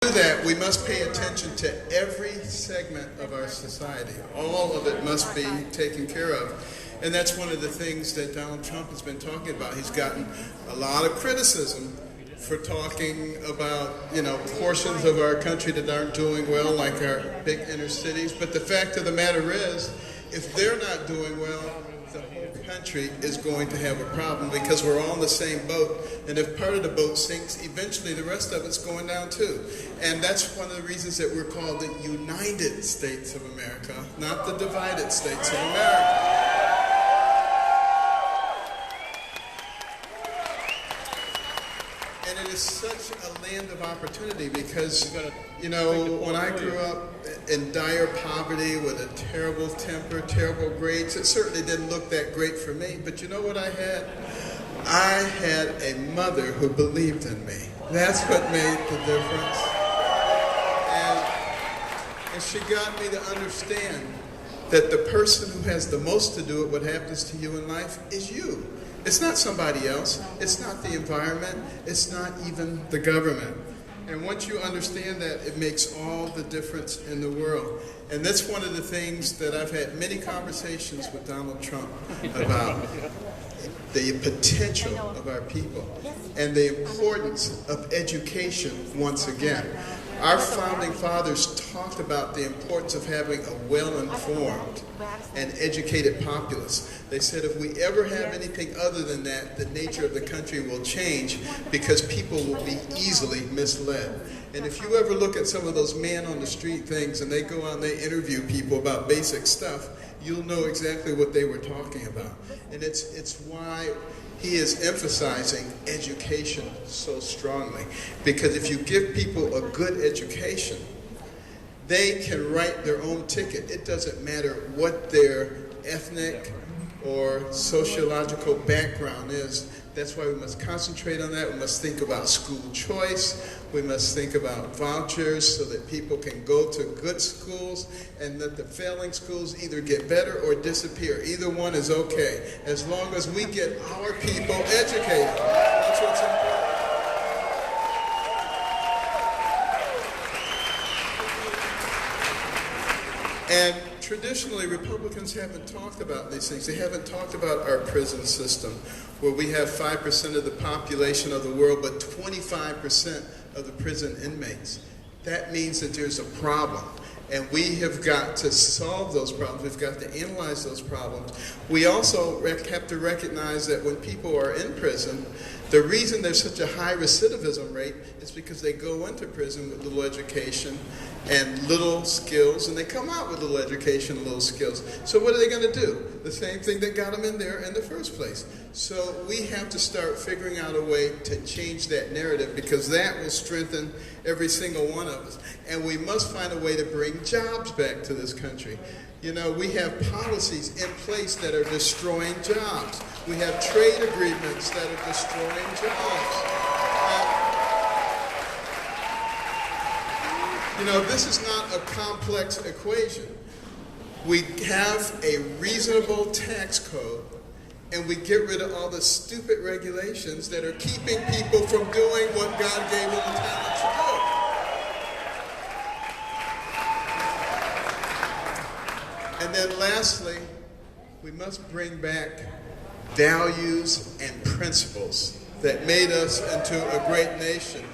That we must pay attention to every segment of our society. All of it must be taken care of. And that's one of the things that Donald Trump has been talking about. He's gotten a lot of criticism for talking about, portions of our country that aren't doing well, like our big inner cities. But the fact of the matter is, if they're not doing well, the whole country is going to have a problem because we're all in the same boat. And if part of the boat sinks, eventually the rest of it's going down too. And that's one of the reasons that we're called the United States of America, not the divided States of America. And it is such a land of opportunity because, when I grew up in dire poverty with a terrible temper, terrible grades, it certainly didn't look that great for me. But you know what I had? I had a mother who believed in me. That's what made the difference. And she got me to understand that the person who has the most to do with what happens to you in life is you. It's not somebody else. It's not the environment. It's not even the government. And once you understand that, it makes all the difference in the world. And that's one of the things that I've had many conversations with Donald Trump about. The potential of our people and the importance of education once again. Our founding fathers talked about the importance of having a well-informed and educated populace. They said if we ever have anything other than that, the nature of the country will change because people will be easily misled. And if you ever look at some of those man-on-the-street things and they go out and they interview people about basic stuff, you'll know exactly what they were talking about. And it's why he is emphasizing education so strongly. Because if you give people a good education, they can write their own ticket. It doesn't matter what their ethnic or sociological background is. That's why we must concentrate on that. We must think about school choice. We must think about vouchers so that people can go to good schools and that the failing schools either get better or disappear. Either one is okay, as long as we get our people educated. That's what's important. And traditionally, Republicans haven't talked about these things. They haven't talked about our prison system, where we have 5% of the population of the world, but 25% of the prison inmates. That means that there's a problem. And we have got to solve those problems. We've got to analyze those problems. We also have to recognize that when people are in prison, the reason there's such a high recidivism rate is because they go into prison with little education and little skills, and they come out with little education and little skills. So what are they going to do? The same thing that got them in there in the first place. So we have to start figuring out a way to change that narrative, because that will strengthen every single one of us. And we must find a way to bring jobs back to this country. We have policies in place that are destroying jobs. We have trade agreements that are destroying jobs. This is not a complex equation. We have a reasonable tax code, and we get rid of all the stupid regulations that are keeping people from doing what God gave them the talent to do. And then lastly, we must bring back values and principles that made us into a great nation.